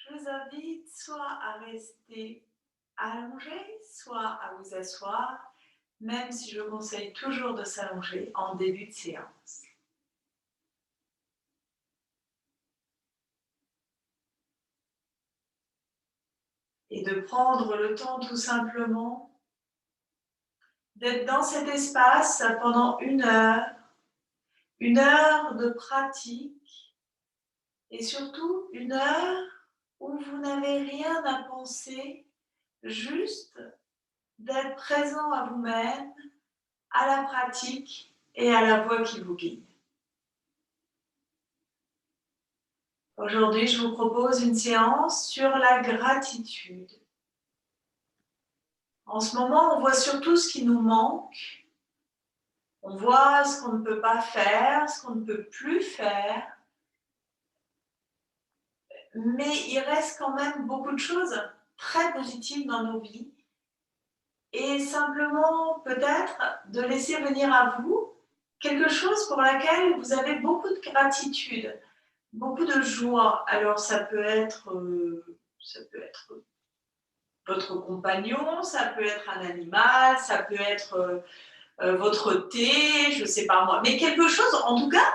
Je vous invite soit à rester allongé, soit à vous asseoir, même si je conseille toujours de s'allonger en début de séance. Et de prendre le temps tout simplement d'être dans cet espace pendant une heure de pratique et surtout une heure où vous n'avez rien à penser, juste d'être présent à vous-même, à la pratique et à la voix qui vous guide. Aujourd'hui, je vous propose une séance sur la gratitude. En ce moment, on voit surtout ce qui nous manque, on voit ce qu'on ne peut pas faire, ce qu'on ne peut plus faire, mais il reste quand même beaucoup de choses très positives dans nos vies. Et simplement, peut-être, de laisser venir à vous quelque chose pour laquelle vous avez beaucoup de gratitude, beaucoup de joie. Alors, ça peut être votre compagnon, ça peut être un animal, ça peut être votre thé, je ne sais pas moi, mais quelque chose en tout cas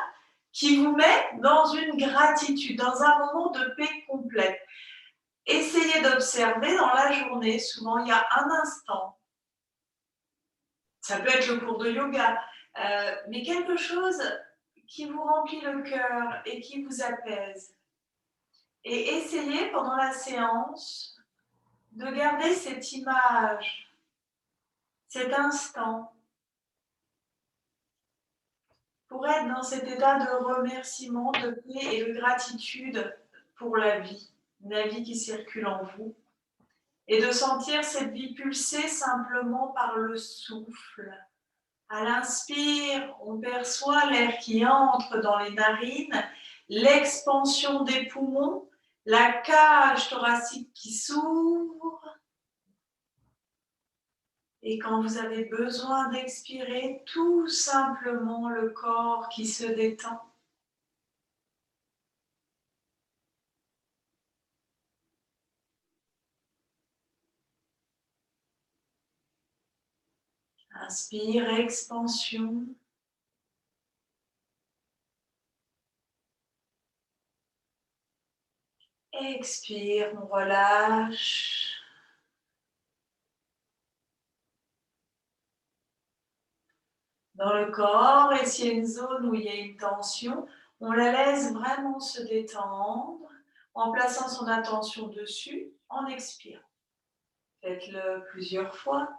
qui vous met dans une gratitude, dans un moment de paix complète. Essayez d'observer dans la journée, souvent il y a un instant, ça peut être le cours de yoga, mais quelque chose qui vous remplit le cœur et qui vous apaise. Et essayez pendant la séance de garder cette image, cet instant, pour être dans cet état de remerciement, de paix et de gratitude pour la vie qui circule en vous, et de sentir cette vie pulser simplement par le souffle. À l'inspire, on perçoit l'air qui entre dans les narines, l'expansion des poumons, la cage thoracique qui s'ouvre. Et quand vous avez besoin d'expirer, tout simplement le corps qui se détend. Inspire, expansion. Expire, on relâche. Dans le corps, et s'il y a une zone où il y a une tension, on la laisse vraiment se détendre en plaçant son attention dessus, en expirant. Faites-le plusieurs fois.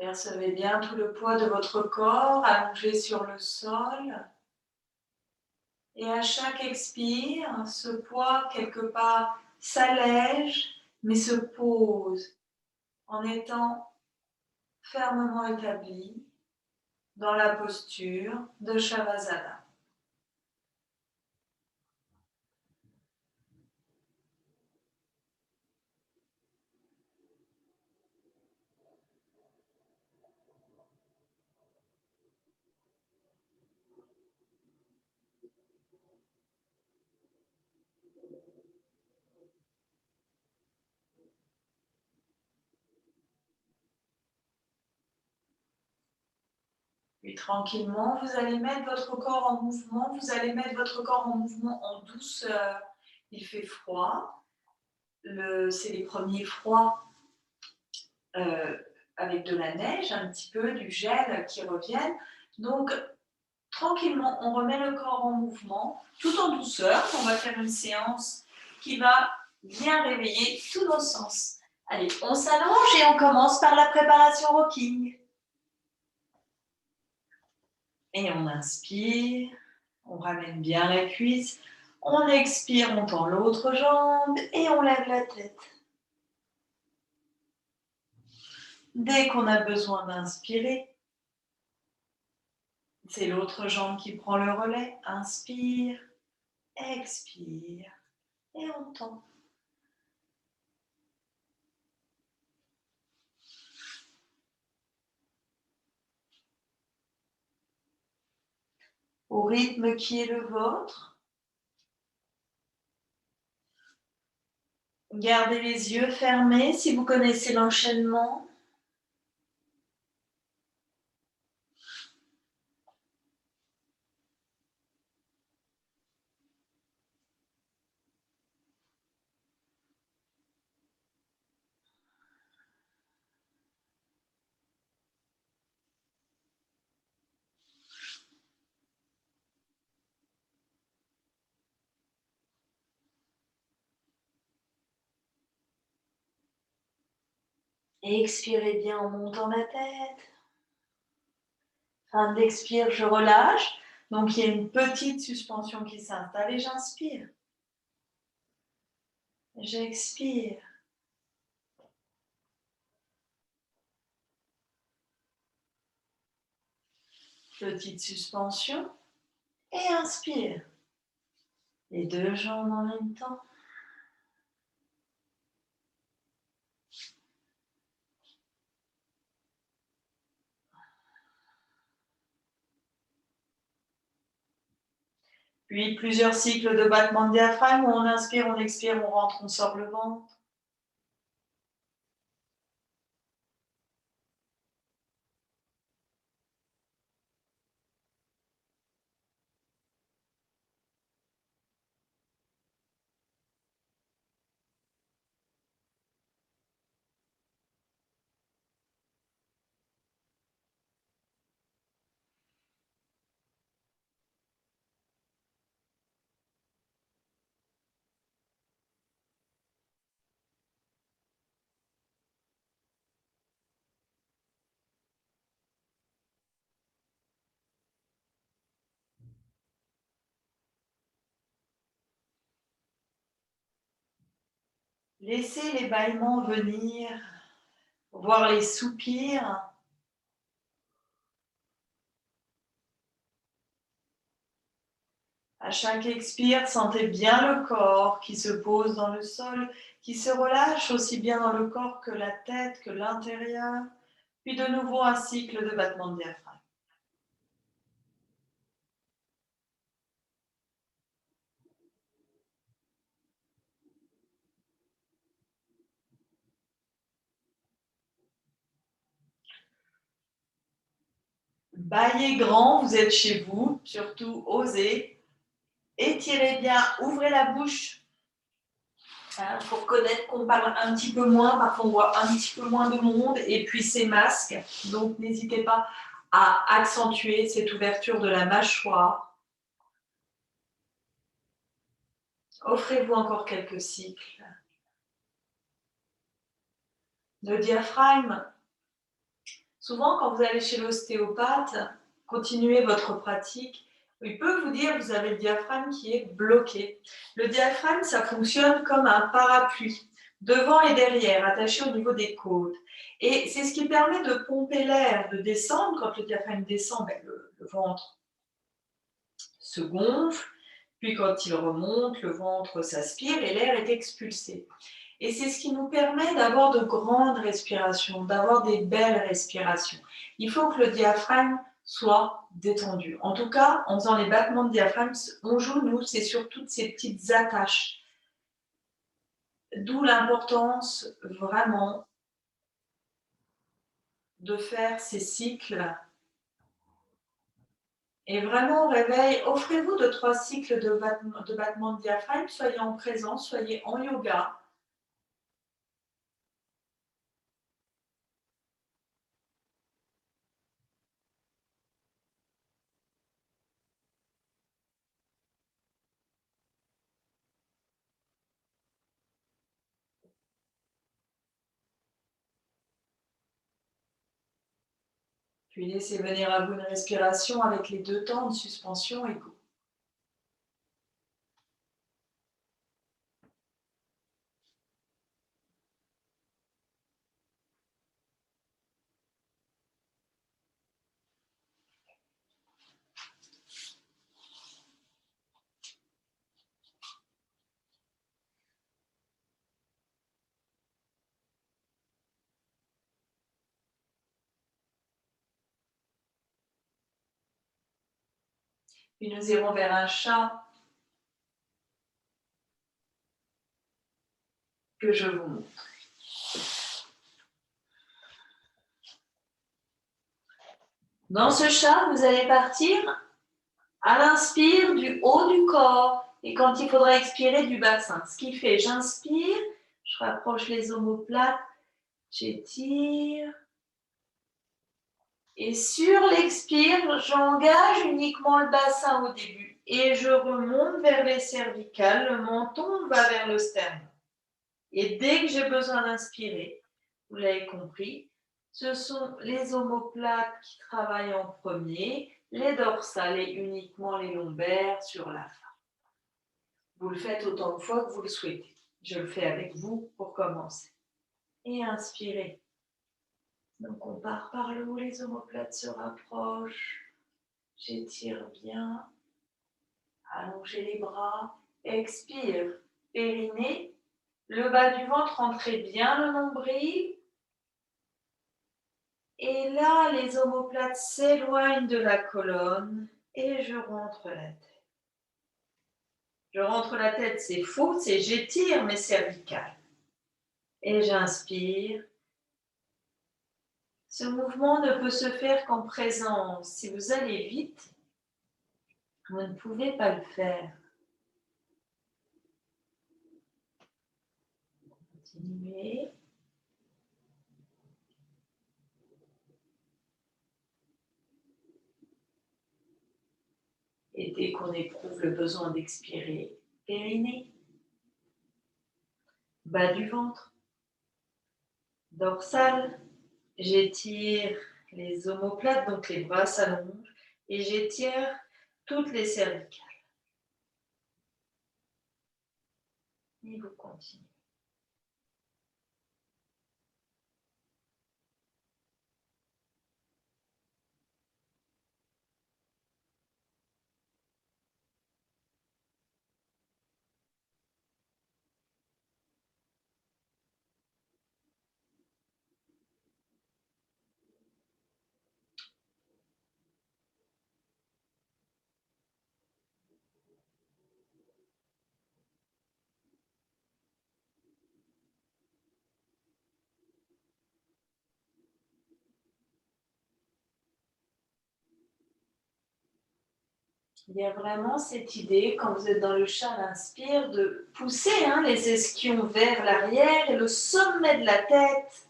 Percevez bien tout le poids de votre corps allongé sur le sol. Et à chaque expire, ce poids, quelque part, s'allège, mais se pose en étant fermement établi dans la posture de Shavasana. Puis tranquillement, vous allez mettre votre corps en mouvement, vous allez mettre votre corps en mouvement en douceur. Il fait froid, c'est les premiers froids euh, avec de la neige, un petit peu, du gel qui reviennent. Donc, tranquillement, on remet le corps en mouvement, tout en douceur. On va faire une séance qui va bien réveiller tous nos sens. Allez, on s'allonge et on commence par la préparation rocking. Et on inspire, on ramène bien la cuisse, on expire, on tend l'autre jambe et on lève la tête. Dès qu'on a besoin d'inspirer, c'est l'autre jambe qui prend le relais. Inspire, expire et on tend. Au rythme qui est le vôtre. Gardez les yeux fermés si vous connaissez l'enchaînement. Et expirez bien en montant la tête. Fin d'expire, je relâche. Donc il y a une petite suspension qui s'installe et j'inspire. J'expire. Petite suspension et inspire. Les deux jambes en même temps. Puis plusieurs cycles de battement de diaphragme où on inspire, on expire, on rentre, on sort le ventre. Laissez les bâillements venir, voire les soupirs. À chaque expire, sentez bien le corps qui se pose dans le sol, qui se relâche aussi bien dans le corps que la tête, que l'intérieur. Puis de nouveau un cycle de battement de diaphragme. Baillez grand, vous êtes chez vous, surtout osez. Étirez bien, ouvrez la bouche. Pour connaître qu'on parle un petit peu moins, parfois on voit un petit peu moins de monde, et puis ces masques. Donc n'hésitez pas à accentuer cette ouverture de la mâchoire. Offrez-vous encore quelques cycles. Le diaphragme, souvent quand vous allez chez l'ostéopathe, continuez votre pratique, il peut vous dire que vous avez le diaphragme qui est bloqué. Le diaphragme, ça fonctionne comme un parapluie, devant et derrière, attaché au niveau des côtes. Et c'est ce qui permet de pomper l'air, de descendre. Quand le diaphragme descend, le ventre se gonfle, puis quand il remonte, le ventre s'aspire et l'air est expulsé. Et c'est ce qui nous permet d'avoir de grandes respirations, d'avoir des belles respirations. Il faut que le diaphragme soit détendu. En tout cas, en faisant les battements de diaphragme, on joue, nous, c'est sur toutes ces petites attaches. D'où l'importance, vraiment, de faire ces cycles. Et vraiment, au réveil, offrez-vous 2-3 cycles de battement de diaphragme, soyez en présence, soyez en yoga. Puis laissez venir à vous une respiration avec les 2 temps de suspension égaux. Puis nous irons vers un chat que je vous montre. Dans ce chat, vous allez partir à l'inspire du haut du corps et quand il faudra expirer du bassin. Ce qui fait, j'inspire, je rapproche les omoplates, j'étire. Et sur l'expire, j'engage uniquement le bassin au début et je remonte vers les cervicales, le menton va vers le sternum. Et dès que j'ai besoin d'inspirer, vous l'avez compris, ce sont les omoplates qui travaillent en premier, les dorsales et uniquement les lombaires sur la fin. Vous le faites autant de fois que vous le souhaitez. Je le fais avec vous pour commencer. Et inspirez. Donc on part par le haut, les omoplates se rapprochent. J'étire bien. Allongez les bras. Expire. Périnée. Le bas du ventre, entrez bien le nombril. Et là, les omoplates s'éloignent de la colonne et je rentre la tête. Je rentre la tête, c'est faux, c'est j'étire mes cervicales. Et j'inspire. Ce mouvement ne peut se faire qu'en présence. Si vous allez vite, vous ne pouvez pas le faire. Continuez. Et dès qu'on éprouve le besoin d'expirer, périnée, bas du ventre, dorsale, j'étire les omoplates, donc les bras s'allongent, et j'étire toutes les cervicales. Et vous continuez. Il y a vraiment cette idée, quand vous êtes dans le chat à l'inspire, de pousser les ischions vers l'arrière et le sommet de la tête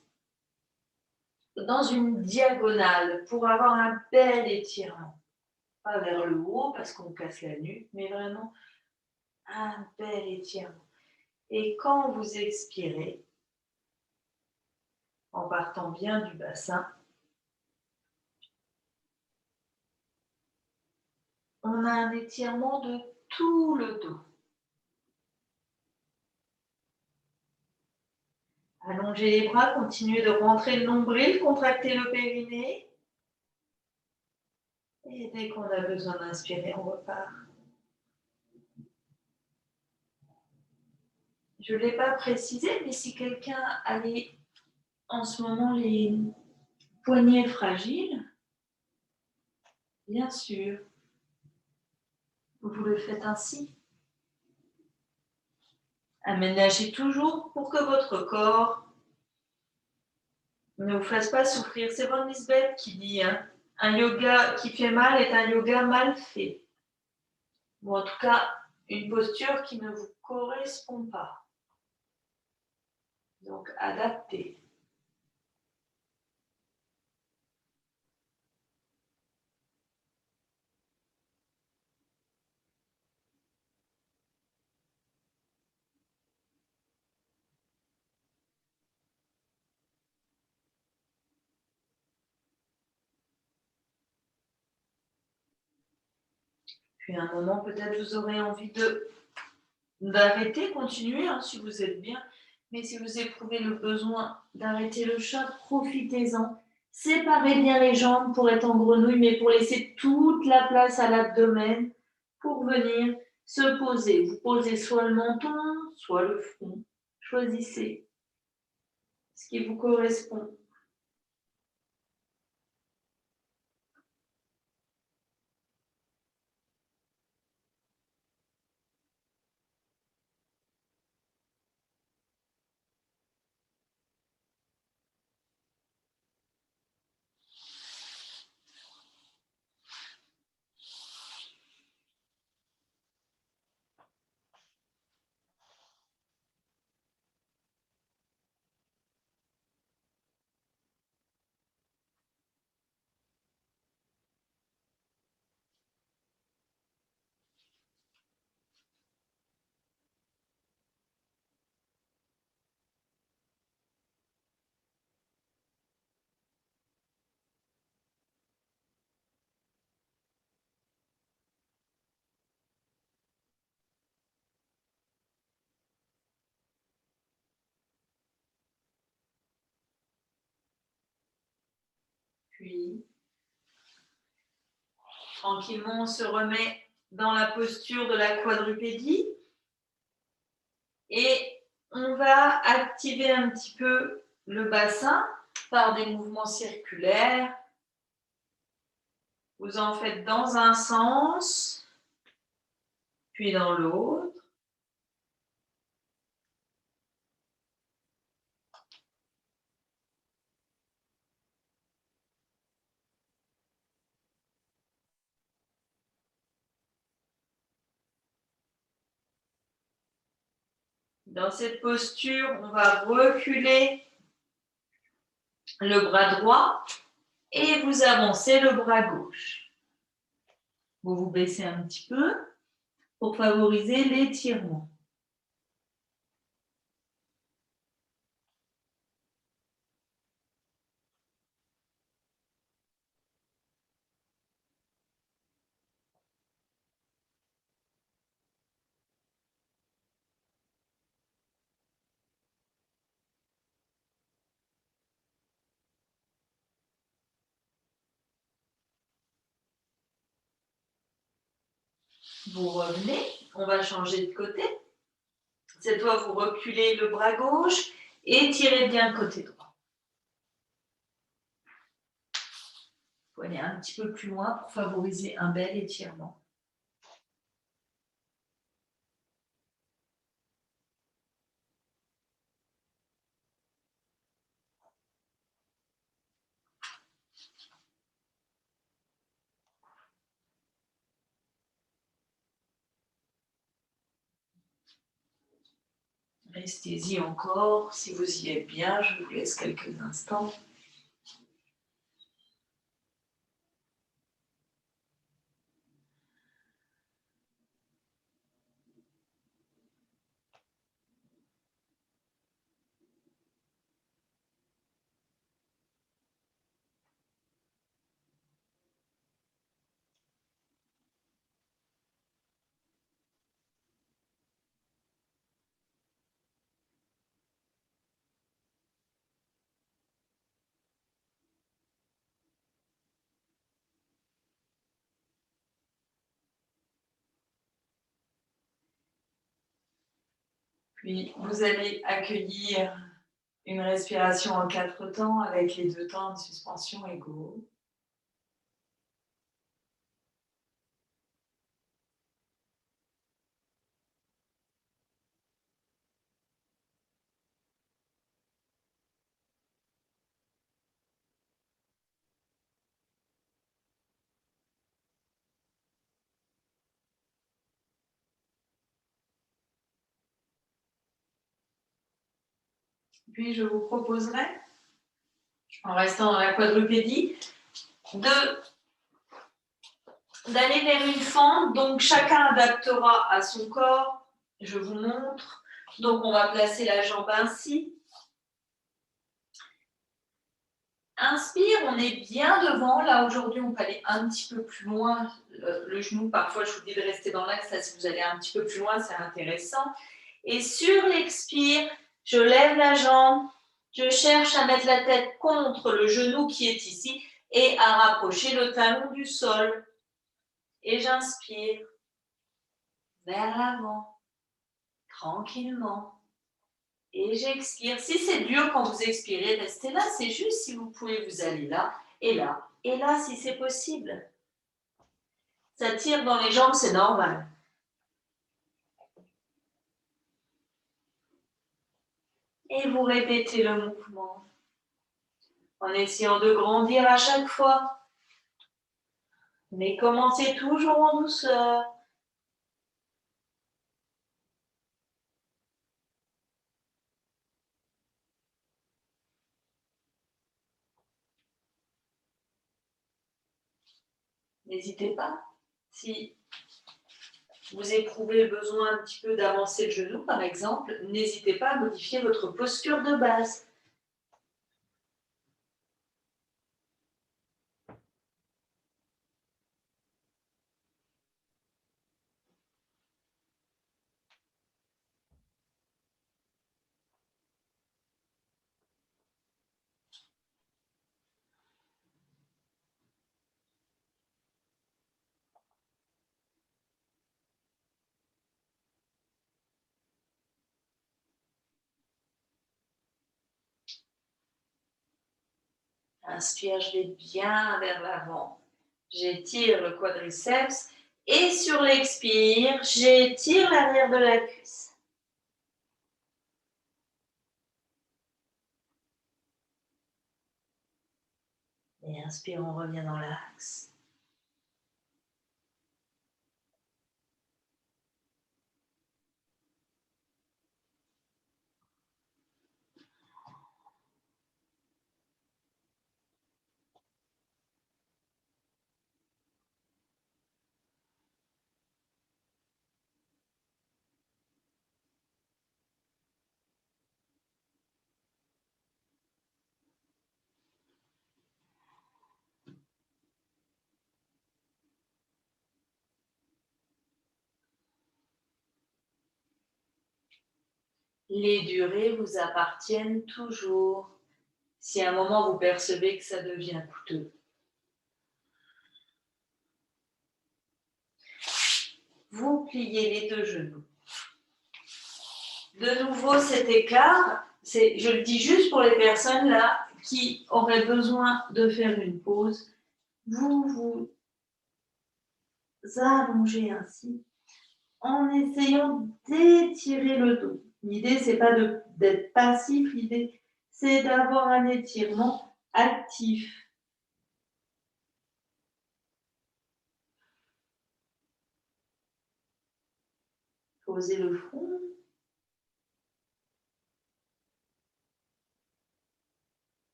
dans une diagonale pour avoir un bel étirement. Pas vers le haut parce qu'on casse la nuque, mais vraiment un bel étirement. Et quand vous expirez, en partant bien du bassin, on a un étirement de tout le dos. Allongez les bras, continuez de rentrer le nombril, contractez le périnée. Et dès qu'on a besoin d'inspirer, on repart. Je ne l'ai pas précisé, mais si quelqu'un a en ce moment les poignets fragiles, bien sûr, vous le faites ainsi. Aménagez toujours pour que votre corps ne vous fasse pas souffrir. C'est Von Lisbeth qui dit un yoga qui fait mal est un yoga mal fait. Ou en tout cas, une posture qui ne vous correspond pas. Donc, adaptez. Puis à un moment, peut-être vous aurez envie d'arrêter, continuer si vous êtes bien. Mais si vous éprouvez le besoin d'arrêter le chat, profitez-en. Séparez bien les jambes pour être en grenouille, mais pour laisser toute la place à l'abdomen pour venir se poser. Vous posez soit le menton, soit le front. Choisissez ce qui vous correspond. Puis, tranquillement, on se remet dans la posture de la quadrupédie. Et on va activer un petit peu le bassin par des mouvements circulaires. Vous en faites dans un sens, puis dans l'autre. Dans cette posture, on va reculer le bras droit et vous avancez le bras gauche. Vous vous baissez un petit peu pour favoriser l'étirement. Vous revenez, on va changer de côté. Cette fois, vous reculez le bras gauche et tirez bien le côté droit. Vous allez un petit peu plus loin pour favoriser un bel étirement. Restez-y encore, si vous y êtes bien, je vous laisse quelques instants. Puis vous allez accueillir une respiration en 4 temps avec les 2 temps de suspension égaux. Puis je vous proposerai, en restant dans la quadrupédie, d'aller vers une fente. Donc chacun adaptera à son corps. Je vous montre. Donc on va placer la jambe ainsi. Inspire, on est bien devant. Là, aujourd'hui, on peut aller un petit peu plus loin. Le genou, parfois, je vous dis de rester dans l'axe. Là, si vous allez un petit peu plus loin, c'est intéressant. Et sur l'expire, je lève la jambe. Je cherche à mettre la tête contre le genou qui est ici et à rapprocher le talon du sol. Et j'inspire vers l'avant, tranquillement. Et j'expire. Si c'est dur quand vous expirez, restez là. C'est juste si vous pouvez, vous allez là et là. Et là, si c'est possible. Ça tire dans les jambes, c'est normal. Et vous répétez le mouvement en essayant de grandir à chaque fois. Mais commencez toujours en douceur. N'hésitez pas. Si vous éprouvez le besoin un petit peu d'avancer le genou, par exemple, n'hésitez pas à modifier votre posture de base. Inspire, je vais bien vers l'avant. J'étire le quadriceps. Et sur l'expire, j'étire l'arrière de la cuisse. Et inspire, on revient dans l'axe. Les durées vous appartiennent toujours. Si à un moment vous percevez que ça devient coûteux, vous pliez les deux genoux. De nouveau, cet écart, je le dis juste pour les personnes là qui auraient besoin de faire une pause. Vous vous allongez ainsi en essayant d'étirer le dos. L'idée, c'est pas d'être passif, l'idée, c'est d'avoir un étirement actif. Posez le front.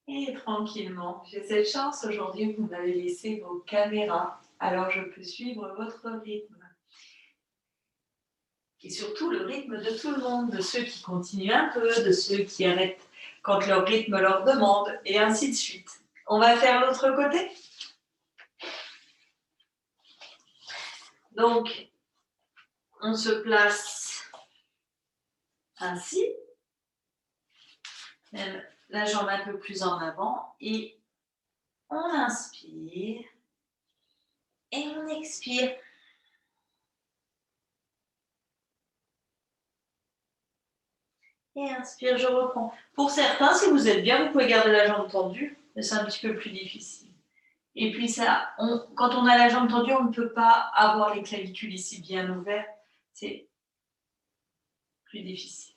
Et tranquillement, j'ai cette chance aujourd'hui, vous m'avez laissé vos caméras, alors je peux suivre votre rythme. Et surtout le rythme de tout le monde, de ceux qui continuent un peu, de ceux qui arrêtent quand leur rythme leur demande, et ainsi de suite. On va faire l'autre côté. Donc, on se place ainsi, même la jambe un peu plus en avant, et on inspire, et on expire. Et inspire, je reprends. Pour certains, si vous êtes bien, vous pouvez garder la jambe tendue, mais c'est un petit peu plus difficile. Et puis ça, quand on a la jambe tendue, on ne peut pas avoir les clavicules ici bien ouvertes. C'est plus difficile.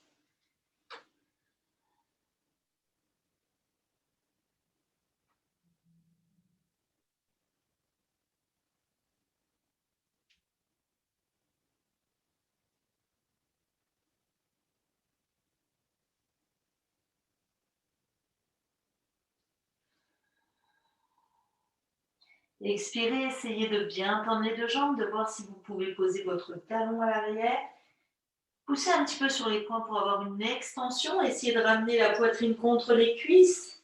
Expirez, essayez de bien tendre les deux jambes, de voir si vous pouvez poser votre talon à l'arrière. Poussez un petit peu sur les coins pour avoir une extension. Essayez de ramener la poitrine contre les cuisses.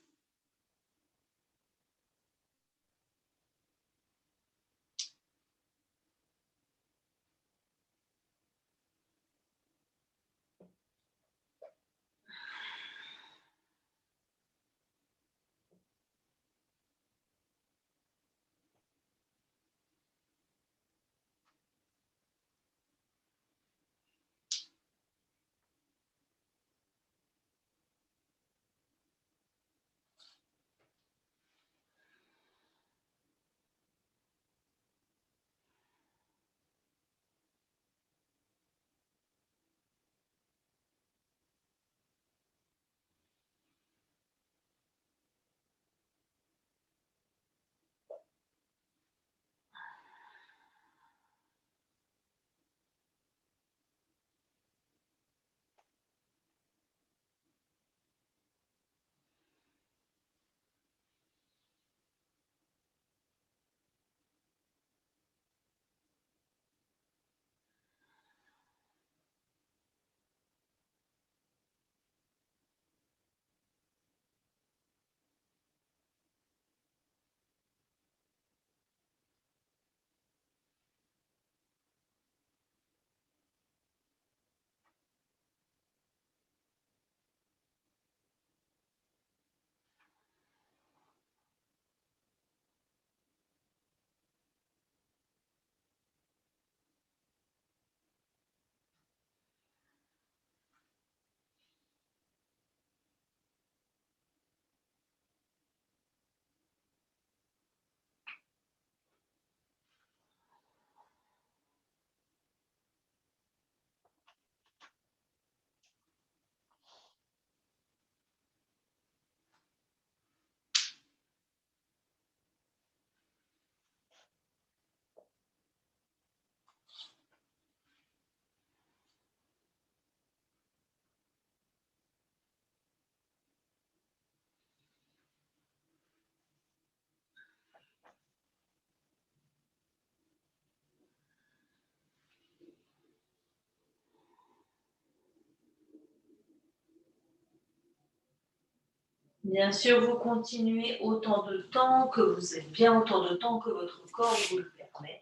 Bien sûr, vous continuez autant de temps que vous êtes bien, autant de temps que votre corps vous le permet.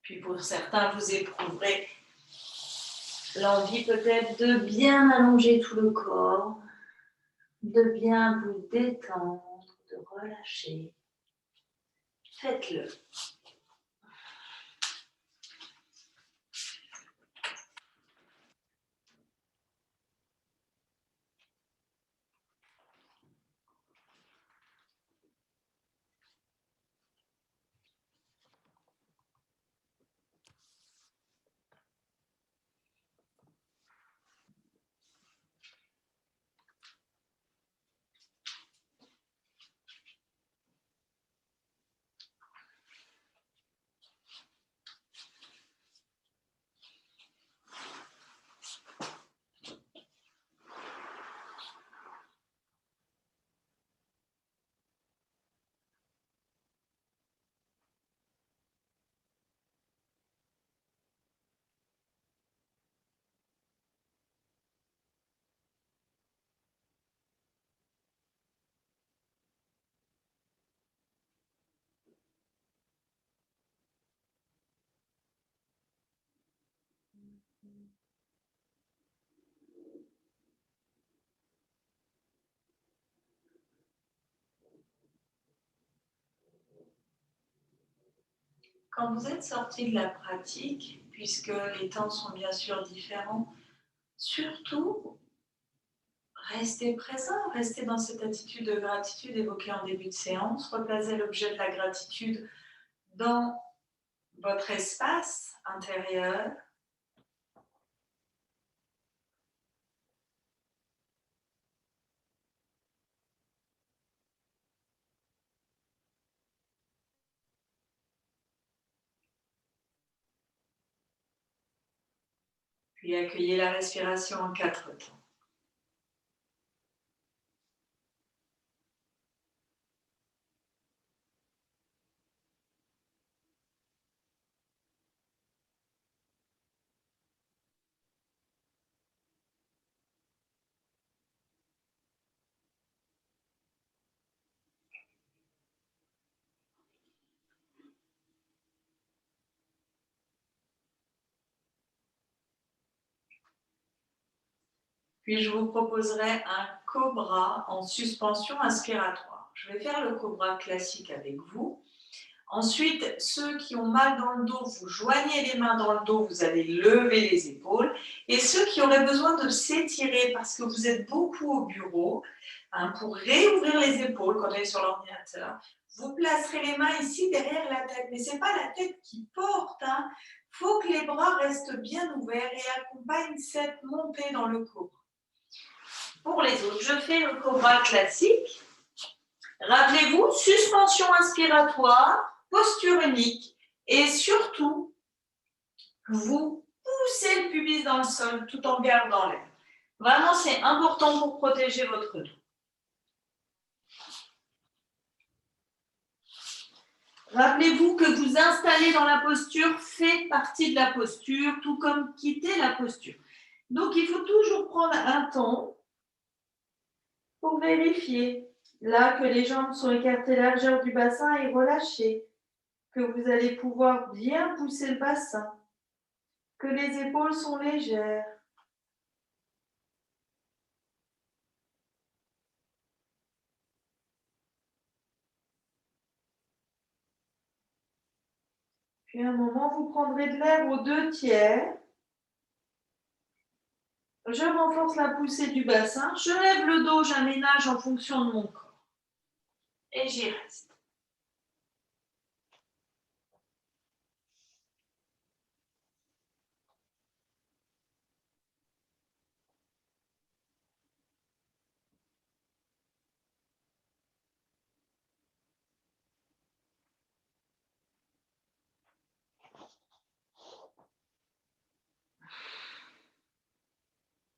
Puis pour certains, vous éprouverez l'envie peut-être de bien allonger tout le corps, de bien vous détendre, de relâcher. Faites-le. Quand vous êtes sorti de la pratique, puisque les temps sont bien sûr différents, surtout, restez présent, restez dans cette attitude de gratitude évoquée en début de séance, replacez l'objet de la gratitude dans votre espace intérieur. Puis accueillez la respiration en 4 temps. Puis je vous proposerai un cobra en suspension inspiratoire. Je vais faire le cobra classique avec vous. Ensuite, ceux qui ont mal dans le dos, vous joignez les mains dans le dos, vous allez lever les épaules. Et ceux qui auraient besoin de s'étirer parce que vous êtes beaucoup au bureau, pour réouvrir les épaules quand on est sur l'ordinateur, vous placerez les mains ici derrière la tête. Mais ce n'est pas la tête qui porte. Il faut que les bras restent bien ouverts et accompagnent cette montée dans le cobra. Pour les autres, je fais le cobra classique. Rappelez-vous, suspension inspiratoire, posture unique et surtout, vous poussez le pubis dans le sol tout en gardant l'air. Vraiment, c'est important pour protéger votre dos. Rappelez-vous que vous installer dans la posture fait partie de la posture, tout comme quitter la posture. Donc, il faut toujours prendre un temps pour vérifier. Là, que les jambes sont écartées largeur du bassin et relâchées. Que vous allez pouvoir bien pousser le bassin. Que les épaules sont légères. Puis à un moment, vous prendrez de l'air aux 2/3. Je renforce la poussée du bassin. Je lève le dos, j'aménage en fonction de mon corps. Et j'y reste.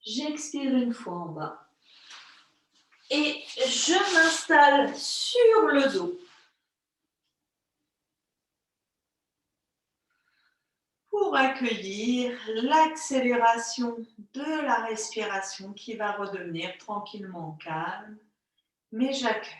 J'expire une fois en bas. Et je m'installe sur le dos. Pour pour accueillir l'accélération de la respiration qui va redevenir tranquillement calme, mais j'accueille.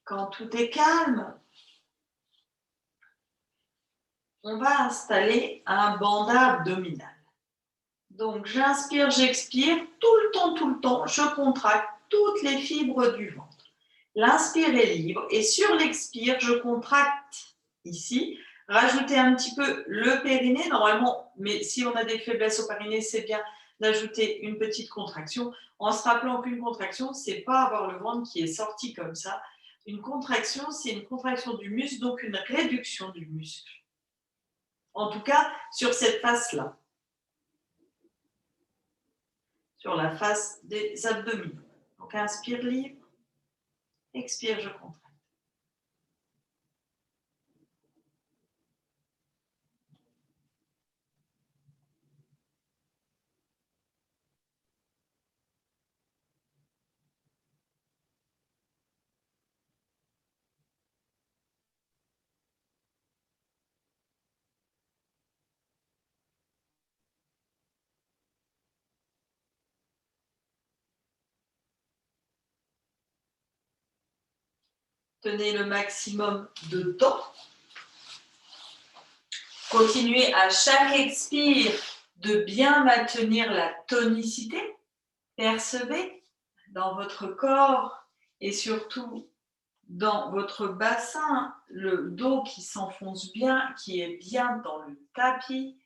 Quand tout est calme, on va installer un bandha abdominal. Donc j'inspire, j'expire, tout le temps, je contracte toutes les fibres du ventre. L'inspire est libre et sur l'expire, je contracte ici. Rajoutez un petit peu le périnée, normalement, mais si on a des faiblesses au périnée, c'est bien d'ajouter une petite contraction, en se rappelant qu'une contraction, c'est pas avoir le ventre qui est sorti comme ça. Une contraction, c'est une contraction du muscle, donc une réduction du muscle. En tout cas, sur cette face-là. Sur la face des abdominaux. Donc, inspire libre, expire, je contracte. Tenez le maximum de temps. Continuez à chaque expire de bien maintenir la tonicité. Percevez dans votre corps et surtout dans votre bassin le dos qui s'enfonce bien, qui est bien dans le tapis.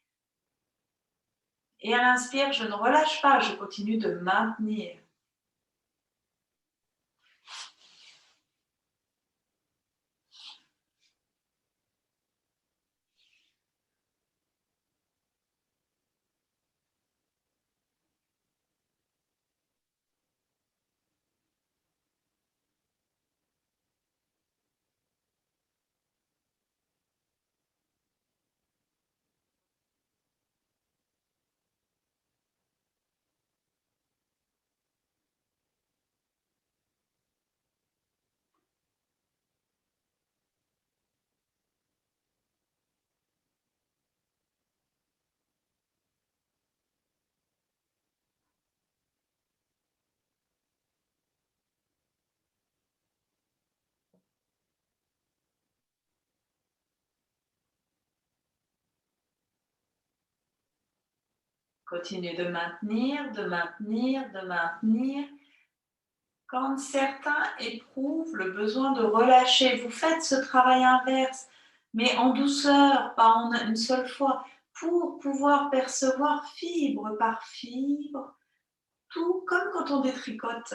Et à l'inspire, je ne relâche pas, je continue de maintenir. Continuez de maintenir, de maintenir, de maintenir. Quand certains éprouvent le besoin de relâcher, vous faites ce travail inverse, mais en douceur, pas en une seule fois, pour pouvoir percevoir fibre par fibre, tout comme quand on détricote.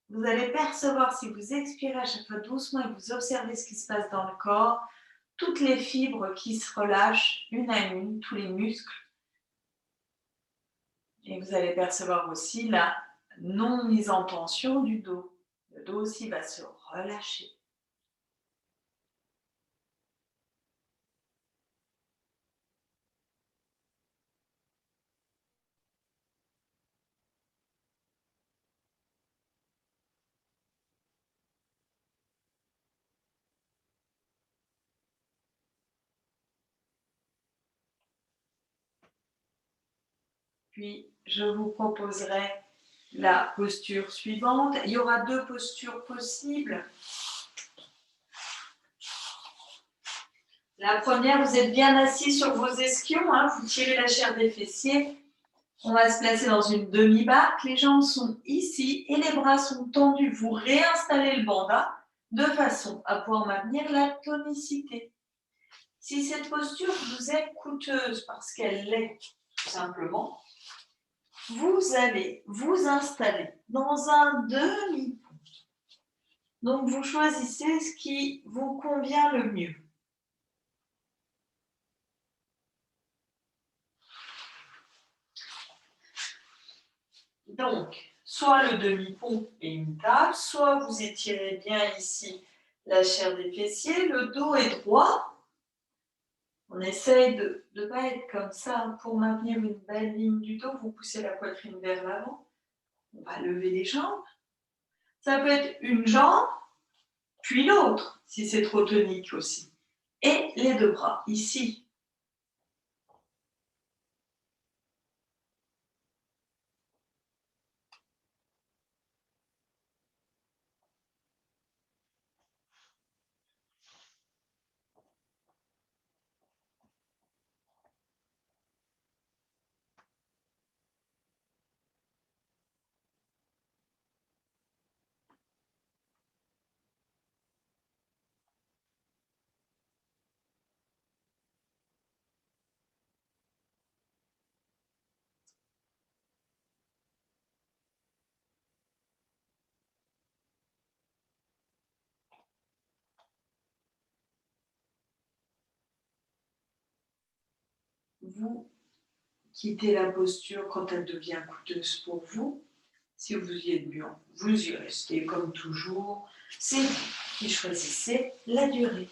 Vous allez percevoir, si vous expirez à chaque fois doucement et que vous observez ce qui se passe dans le corps, toutes les fibres qui se relâchent une à une, tous les muscles. Et vous allez percevoir aussi la non mise en tension du dos. Le dos aussi va se relâcher. Puis, je vous proposerai la posture suivante. Il y aura deux postures possibles. La première, vous êtes bien assis sur vos ischions, vous tirez la chair des fessiers. On va se placer dans une demi-barque. Les jambes sont ici et les bras sont tendus. Vous réinstallez le bandha de façon à pouvoir maintenir la tonicité. Si cette posture vous est coûteuse parce qu'elle l'est tout simplement, vous allez vous installer dans un demi-pont. Donc, vous choisissez ce qui vous convient le mieux. Donc, soit le demi-pont et une table, soit vous étirez bien ici la chair des fessiers, le dos est droit. On essaye de ne pas être comme ça. Pour maintenir une belle ligne du dos, vous poussez la poitrine vers l'avant. On va lever les jambes. Ça peut être une jambe, puis l'autre, si c'est trop tonique aussi. Et les deux bras, ici. Vous quittez la posture quand elle devient coûteuse pour vous. Si vous y êtes bien, vous y restez comme toujours. C'est vous qui choisissez la durée.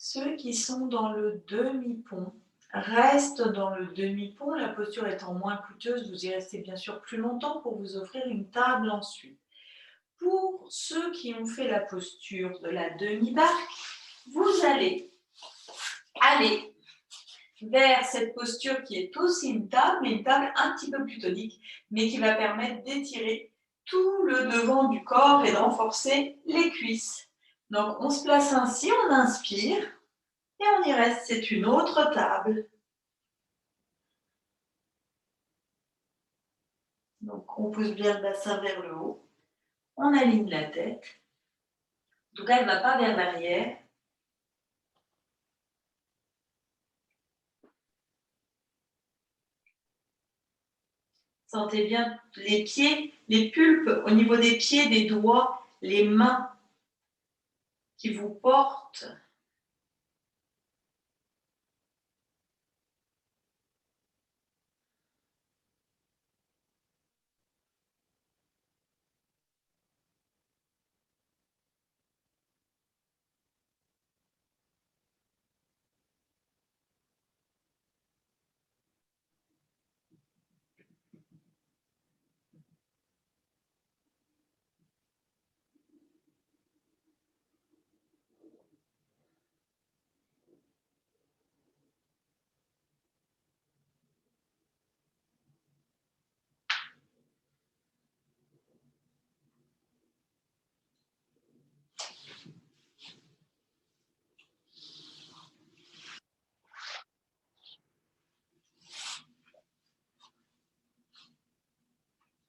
Ceux qui sont dans le demi-pont restent dans le demi-pont, la posture étant moins coûteuse, vous y restez bien sûr plus longtemps pour vous offrir une table ensuite. Pour ceux qui ont fait la posture de la demi-barque, vous allez aller vers cette posture qui est aussi une table, mais une table un petit peu plus tonique, mais qui va permettre d'étirer tout le devant du corps et de renforcer les cuisses. Donc on se place ainsi, on inspire et on y reste, c'est une autre table. Donc on pousse bien le bassin vers le haut, on aligne la tête, donc elle ne va pas vers l'arrière. Sentez bien les pieds, les pulpes au niveau des pieds, des doigts, les mains qui vous portent.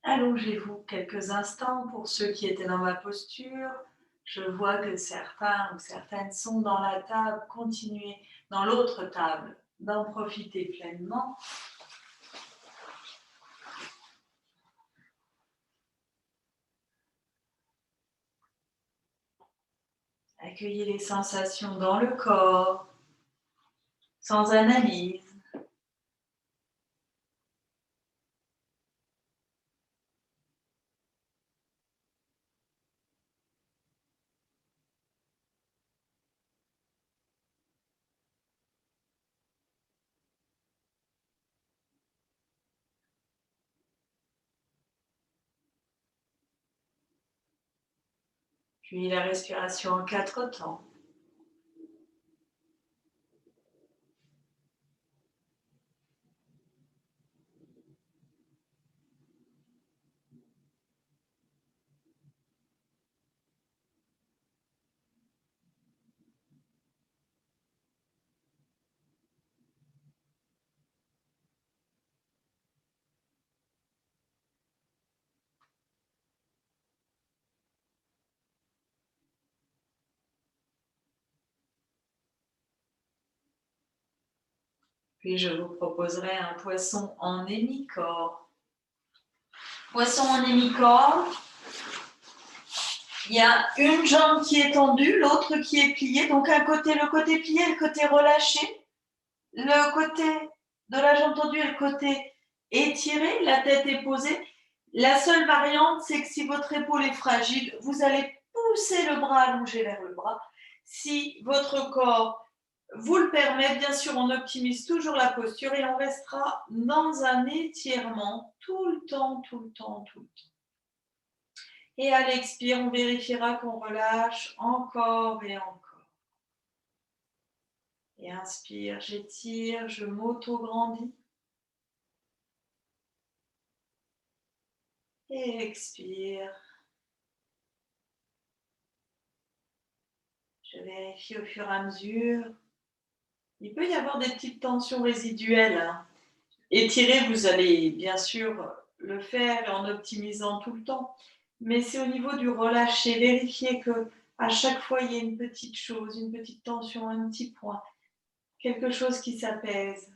Allongez-vous quelques instants pour ceux qui étaient dans ma posture. Je vois que certains ou certaines sont dans la table. Continuez dans l'autre table d'en profiter pleinement. Accueillez les sensations dans le corps, sans analyse. Puis la respiration en 4 temps. Puis je vous proposerai un poisson en hémicorps. Poisson en hémicorps, il y a une jambe qui est tendue, l'autre qui est pliée. Donc un côté, le côté plié, le côté relâché. Le côté de la jambe tendue et le côté étiré, la tête est posée. La seule variante, c'est que si votre épaule est fragile, vous allez pousser le bras allongé vers le bras. Si votre corps vous le permet, bien sûr, on optimise toujours la posture et on restera dans un étirement tout le temps, tout le temps, tout le temps. Et à l'expire, on vérifiera qu'on relâche encore et encore. Et inspire, j'étire, je m'auto-grandis. Et expire. Je vérifie au fur et à mesure. Il peut y avoir des petites tensions résiduelles. Étirer, vous allez bien sûr le faire en optimisant tout le temps. Mais c'est au niveau du relâcher. Vérifiez que à chaque fois, il y a une petite chose, une petite tension, un petit point. Quelque chose qui s'apaise.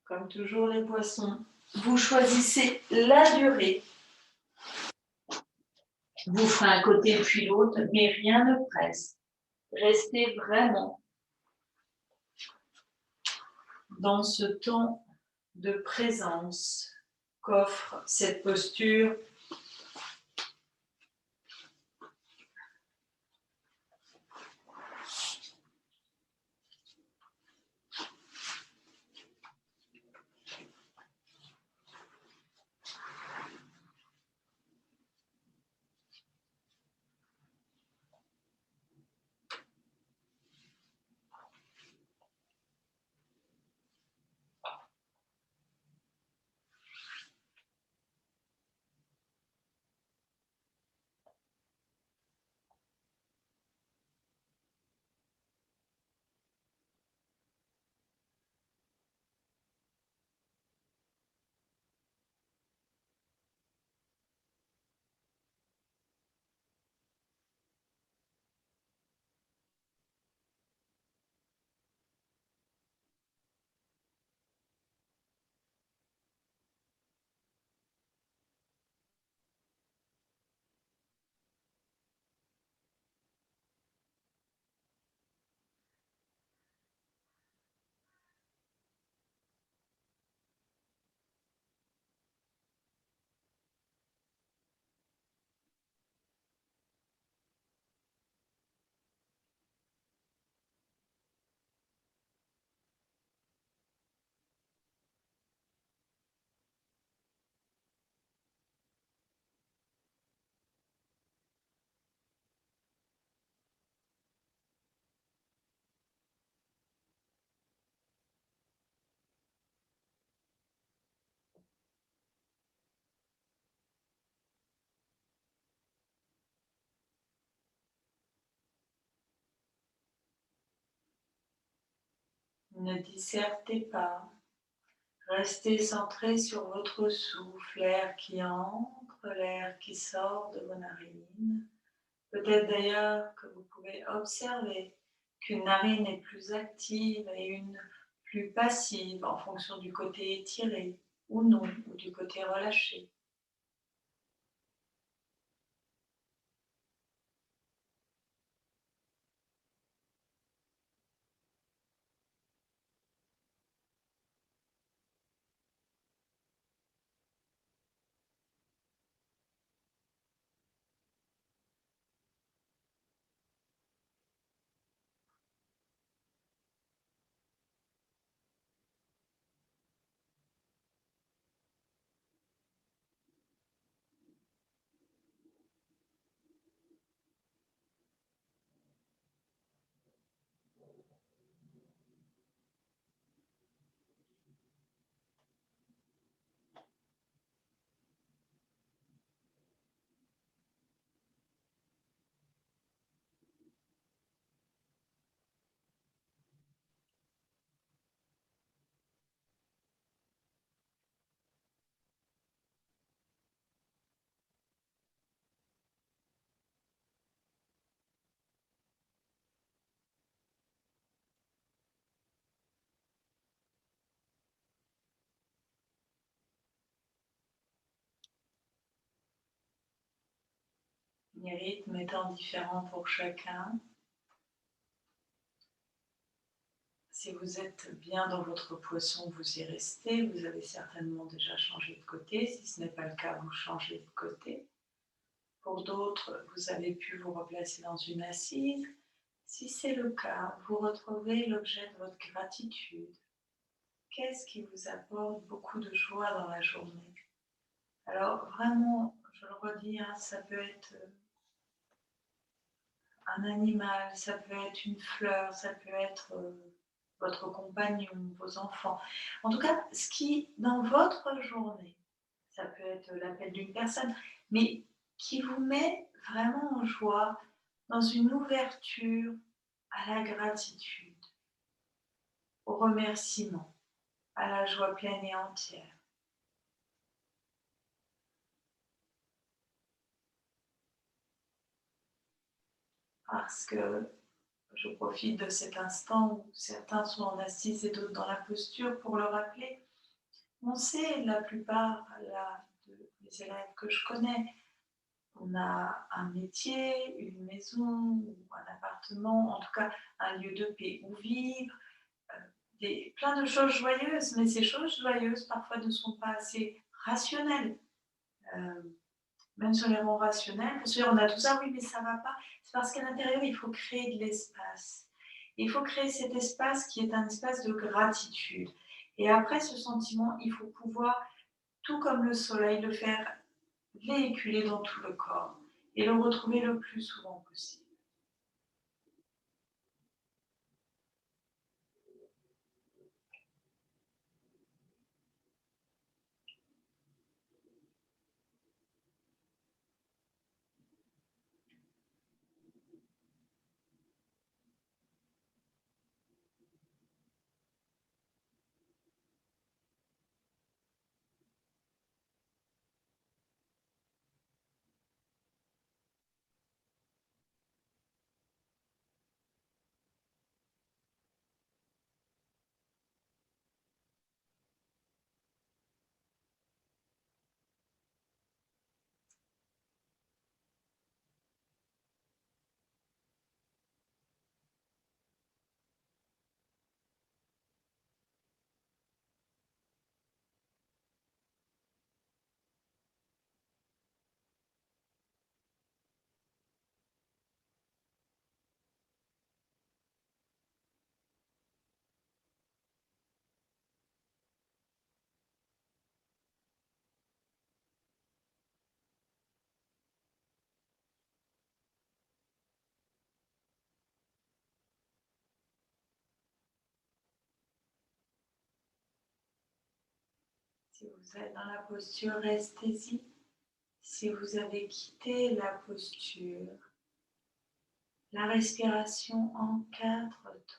Comme toujours les poissons, vous choisissez la durée. Vous ferez un côté puis l'autre, mais rien ne presse. Restez vraiment dans ce temps de présence qu'offre cette posture. Ne dissertez pas. Restez centré sur votre souffle, l'air qui entre, l'air qui sort de vos narines. Peut-être d'ailleurs que vous pouvez observer qu'une narine est plus active et une plus passive en fonction du côté étiré ou non, ou du côté relâché. les rythmes étant différents pour chacun. Si vous êtes bien dans votre poisson, vous y restez. Vous avez certainement déjà changé de côté. Si ce n'est pas le cas, vous changez de côté. Pour d'autres, vous avez pu vous replacer dans une assise. Si c'est le cas, vous retrouvez l'objet de votre gratitude. Qu'est-ce qui vous apporte beaucoup de joie dans la journée? Alors vraiment, je le redis, hein, ça peut être un animal, ça peut être une fleur, ça peut être votre compagnon, vos enfants. En tout cas, ce qui, dans votre journée, ça peut être l'appel d'une personne, mais qui vous met vraiment en joie, dans une ouverture à la gratitude, au remerciement, à la joie pleine et entière. Parce que je profite de cet instant où certains sont en assise et d'autres dans la posture pour le rappeler. On sait, la plupart là, des élèves que je connais, on a un métier, une maison ou un appartement, en tout cas un lieu de paix où vivre, plein de choses joyeuses, mais ces choses joyeuses parfois ne sont pas assez rationnelles. Même sur les rangs rationnels, pour se dire on a tout ça, oui mais ça ne va pas, c'est parce qu'à l'intérieur il faut créer de l'espace. Il faut créer cet espace qui est un espace de gratitude. Et après ce sentiment, il faut pouvoir, tout comme le soleil, le faire véhiculer dans tout le corps et le retrouver le plus souvent possible. Si vous êtes dans la posture, restez-y. Si vous avez quitté la posture, la respiration en 4 temps.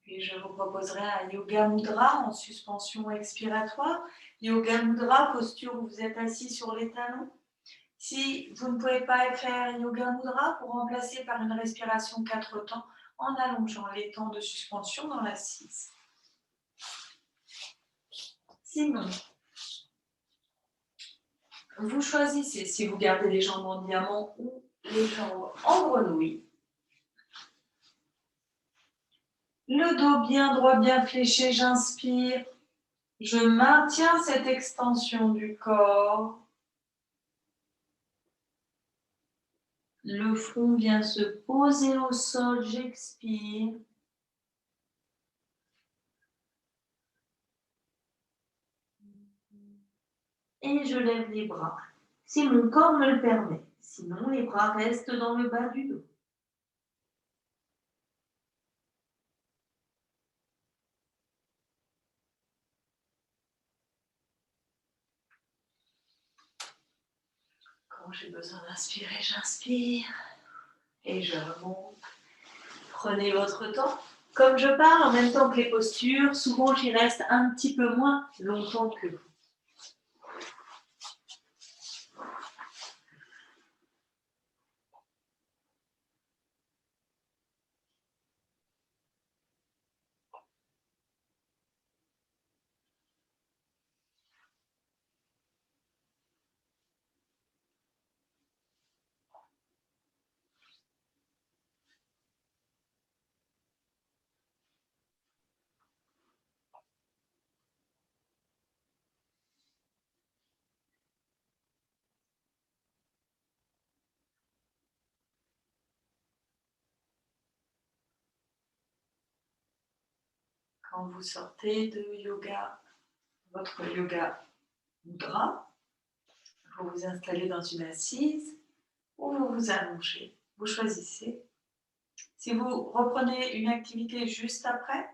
Puis je vous proposerai un Yoga Mudra en suspension expiratoire. Yoga Mudra, posture où vous êtes assis sur les talons. Si vous ne pouvez pas faire Yoga Mudra, pour remplacer par une respiration 4 temps en allongeant les temps de suspension dans l'assise. Sinon, vous choisissez si vous gardez les jambes en diamant ou les jambes en grenouille. Le dos bien droit, bien fléché, j'inspire. Je maintiens cette extension du corps. Le front vient se poser au sol, j'expire. Et je lève les bras, si mon corps me le permet. Sinon, les bras restent dans le bas du dos. Quand j'ai besoin d'inspirer, j'inspire et je remonte. Prenez votre temps. Comme je parle en même temps que les postures, souvent j'y reste un petit peu moins longtemps que vous. Quand vous sortez de yoga, votre yoga mudra, vous vous installez dans une assise ou vous vous allongez. Vous choisissez. Si vous reprenez une activité juste après,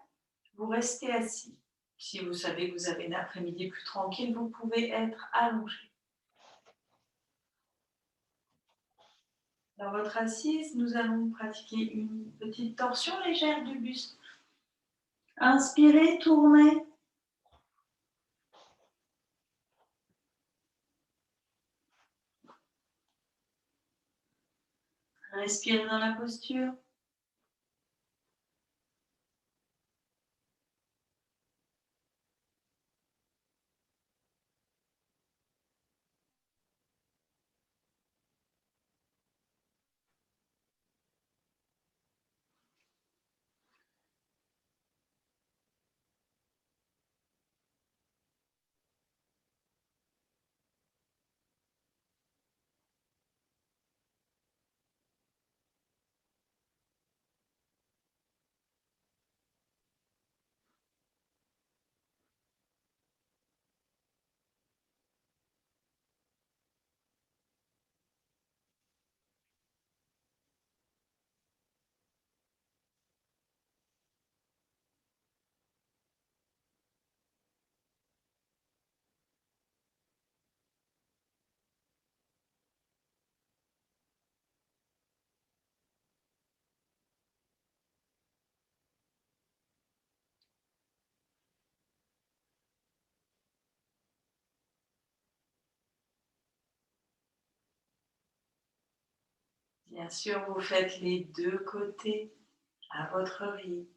vous restez assis. Si vous savez que vous avez une après-midi plus tranquille, vous pouvez être allongé. Dans votre assise, nous allons pratiquer une petite torsion légère du buste. Inspirez, tournez. Respirez dans la posture. Bien sûr, vous faites les deux côtés à votre rythme.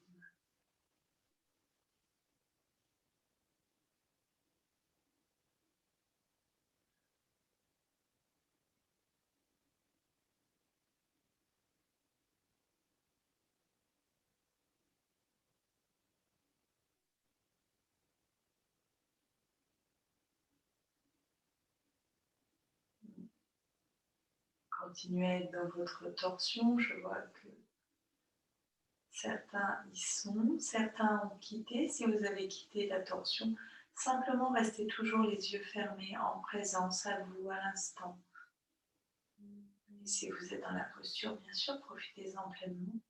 Continuez à être dans votre torsion. Je vois que certains y sont, certains ont quitté. Si vous avez quitté la torsion, simplement restez toujours les yeux fermés en présence à vous, à l'instant. Et si vous êtes dans la posture, bien sûr, profitez-en pleinement.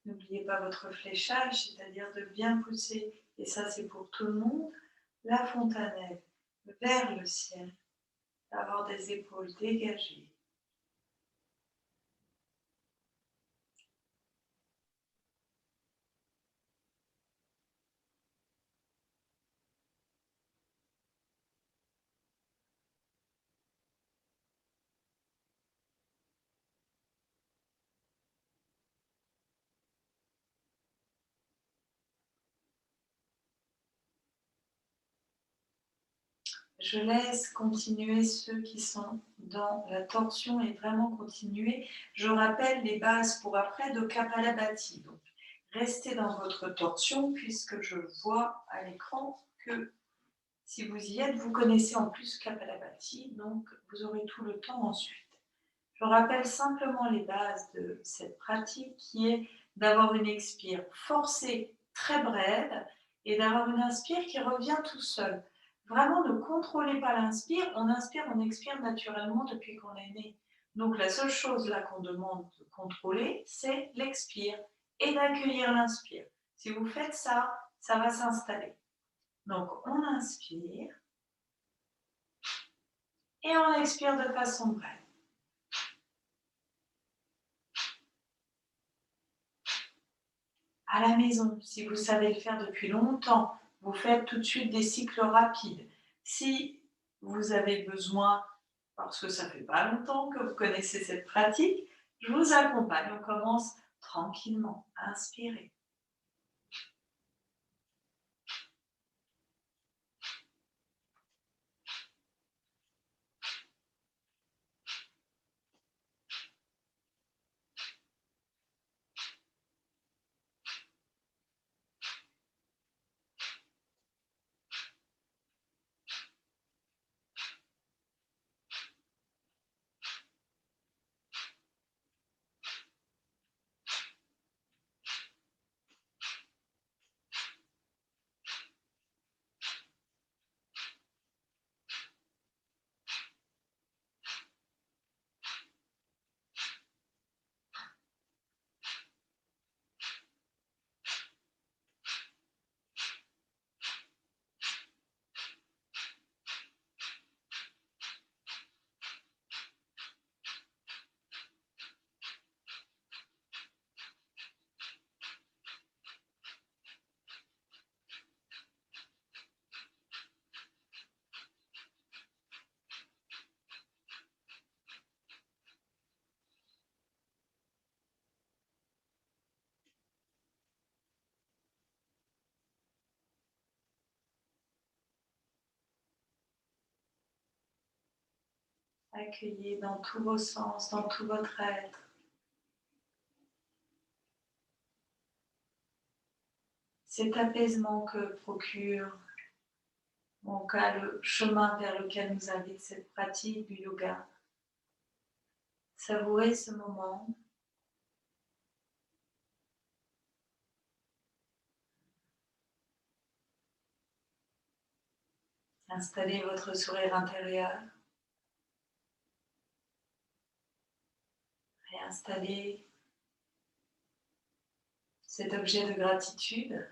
N'oubliez pas votre fléchage, c'est-à-dire de bien pousser, et ça c'est pour tout le monde, la fontanelle vers le ciel, avoir des épaules dégagées. Je laisse continuer ceux qui sont dans la torsion et vraiment continuer. Je rappelle les bases pour après de Kapalabhati. Donc, restez dans votre torsion puisque je vois à l'écran que si vous y êtes, vous connaissez en plus Kapalabhati, donc vous aurez tout le temps ensuite. Je rappelle simplement les bases de cette pratique qui est d'avoir une expire forcée très brève et d'avoir une inspire qui revient tout seul. Vraiment, ne contrôlez pas l'inspire, on inspire, on expire naturellement depuis qu'on est né. Donc la seule chose là qu'on demande de contrôler, c'est l'expire et d'accueillir l'inspire. Si vous faites ça, ça va s'installer. Donc on inspire. Et on expire de façon brève. À la maison, si vous savez le faire depuis longtemps, vous faites tout de suite des cycles rapides. Si vous avez besoin, parce que ça fait pas longtemps que vous connaissez cette pratique, je vous accompagne. On commence tranquillement. Inspirez. Accueillez dans tous vos sens, dans tout votre être, cet apaisement que procure, en cas le chemin vers lequel nous invite cette pratique du yoga. Savourez ce moment. Installez votre sourire intérieur. Réinstallez cet objet de gratitude.